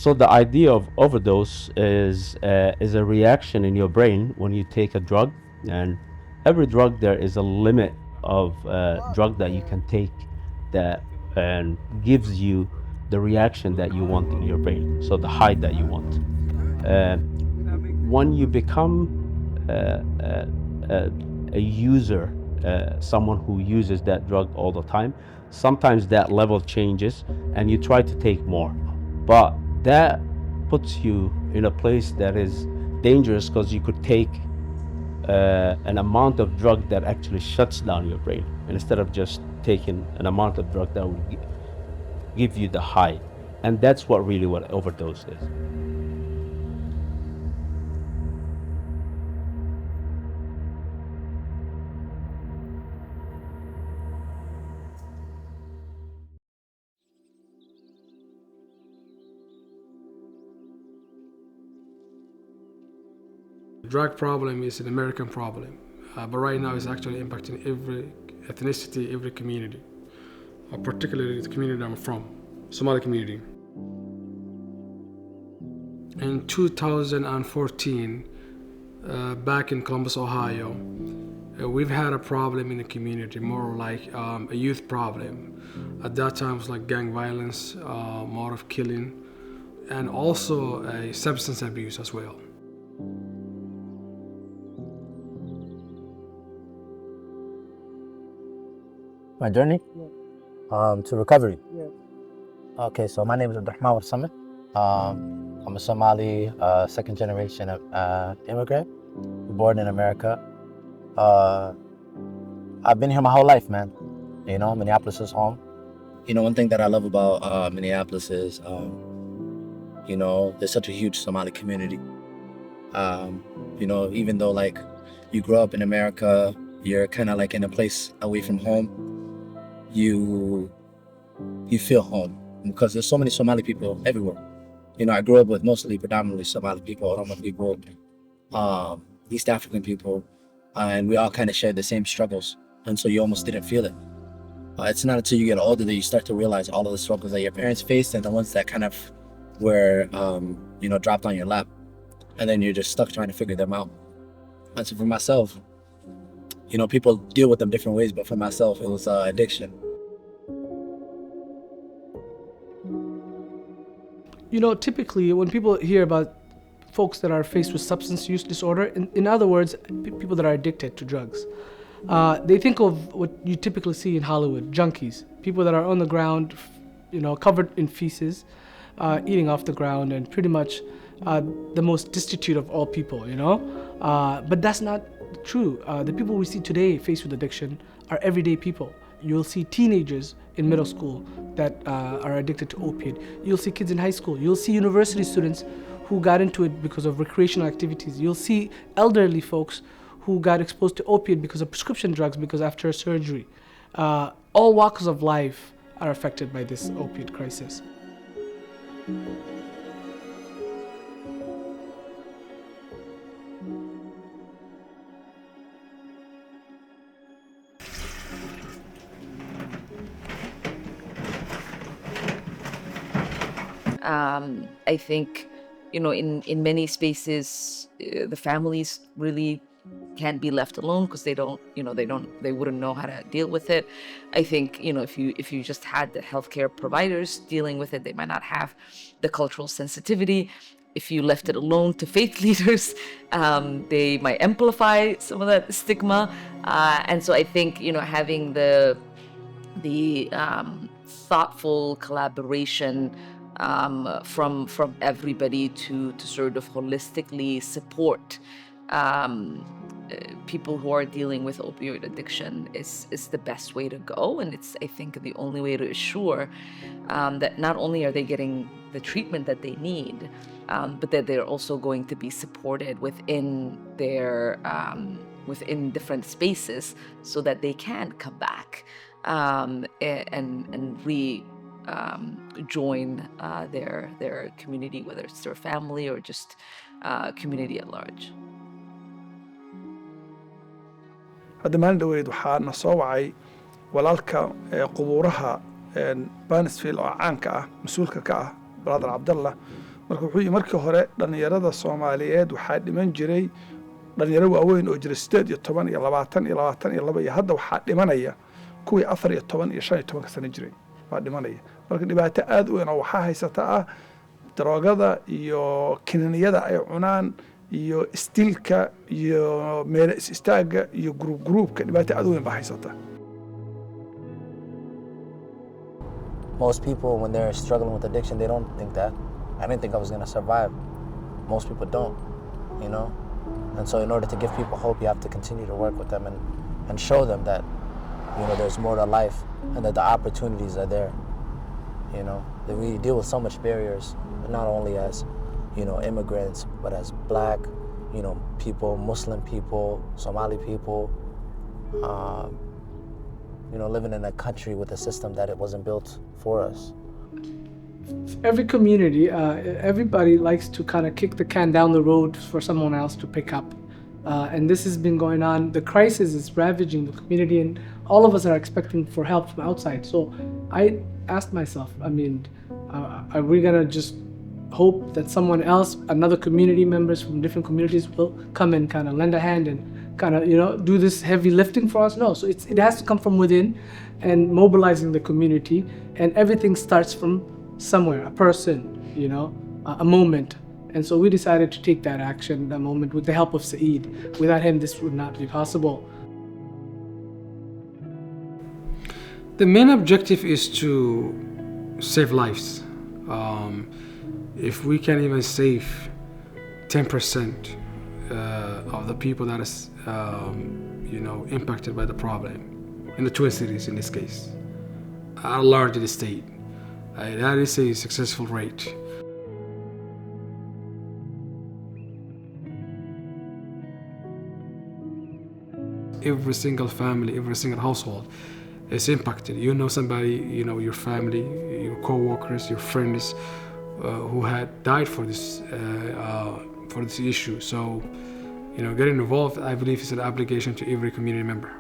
So the idea of overdose is a reaction in your brain when you take a drug, and every drug there is a limit of drug that you can take that and gives you the reaction that you want in your brain. So the high that you want. Uh, when you become uh, uh, uh, a user, someone who uses that drug all the time, sometimes that level changes and you try to take more. But that puts you in a place that is dangerous because you could take an amount of drug that actually shuts down your brain instead of just taking an amount of drug that will give you the high. And that's what really what overdose is. Drug problem is an American problem, but right now it's actually impacting every ethnicity, every community, particularly the community I'm from, Somali community. In 2014, back in Columbus, Ohio, we've had a problem in the community, more like a youth problem. At that time, it was like gang violence, more of killing, and also a substance abuse as well. My journey to recovery. Okay, so my name is Abdurrahman Warsame. I'm a Somali second generation immigrant, born in America. I've been here my whole life, man. You know, Minneapolis is home. You know, one thing that I love about Minneapolis is, you know, there's such a huge Somali community. You know, even though like you grow up in America, you're kind of like in a place away from home. You feel home because there's so many Somali people everywhere. You know, I grew up with mostly predominantly Somali people, Roma people, East African people, and we all kind of shared the same struggles. And so you almost didn't feel it. It's not until you get older that you start to realize all of the struggles that your parents faced and the ones that kind of were, you know, dropped on your lap. And then you're just stuck trying to figure them out. And so for myself, you know, people deal with them different ways, but for myself, it was addiction. You know, typically when people hear about folks that are faced with substance use disorder, in other words, people that are addicted to drugs, they think of what you typically see in Hollywood, junkies, people that are on the ground, you know, covered in feces, eating off the ground, and pretty much the most destitute of all people, you know. But that's not true. The people we see today faced with addiction are everyday people. You'll see teenagers in middle school that are addicted to opiate. You'll see kids in high school. You'll see university students who got into it because of recreational activities. You'll see elderly folks who got exposed to opiate because of prescription drugs because after a surgery. All walks of life are affected by this opiate crisis. I think, you know, in many spaces, the families really can't be left alone because they wouldn't know how to deal with it. I think, you know, if you just had the healthcare providers dealing with it, they might not have the cultural sensitivity. If you left it alone to faith leaders, they might amplify some of that stigma. And so I think, you know, having the thoughtful collaboration from everybody to sort of holistically support people who are dealing with opioid addiction is the best way to go. And it's, I think, the only way to assure that not only are they getting the treatment that they need, but that they're also going to be supported within their within different spaces so that they can come back and join their community, whether it's their family or just community at large. hadda maalin dhaweyd waxaa na soo wacay walaalka qubuuraha Banesville oo caanka ah mas-uulka ka ah brother Cabdallah marka wuxuu yidhi markii hore dhallinyarada soomaaliyeed waxaa dhiman jiray dhalinyaro waaweyn oo jira 18 iyo 20 iyo 22 iyo hadda waxaa dhimanaya kuwii 4 iyo 10 iyo 5 iyo 10 sano jiray baa dhimanaya marka dhibaato aad u weyn oo waxaa haysata ah daroogada iyo kiniiniyada ay cunaan iyo istilka iyo meel istaaga iyo gruubka dhibaato aad u weyn baa haysata. Most people, when they're struggling with addiction, they don't think that. I didn't think I was going to survive. Most people don't, you know? And so in order to give people hope, you have to continue to work with them and show them that, you know, there's more to life and that the opportunities are there, you know? That we deal with so much barriers, not only as, you know, immigrants, but as black, you know, people, Muslim people, Somali people, you know, living in a country with a system that it wasn't built for us. Every community, everybody likes to kind of kick the can down the road for someone else to pick up. And this has been going on. The crisis is ravaging the community and all of us are expecting for help from outside. So I asked myself, I mean, are we gonna just hope that someone else, another community members from different communities will come and kind of lend a hand and kind of, you know, do this heavy lifting for us? No, so it has to come from within and mobilizing the community, and everything starts from somewhere, a person, you know, a moment. And so we decided to take that action, that moment, with the help of Saeed. Without him, this would not be possible. The main objective is to save lives. If we can even save 10% of the people that is, you know, impacted by the problem, in the Twin Cities in this case, at large in the state, that is a successful rate. Every single family, every single household is impacted. You know somebody, you know, your family, your co-workers, your friends who had died for this issue. So, you know, getting involved, I believe, is an obligation to every community member.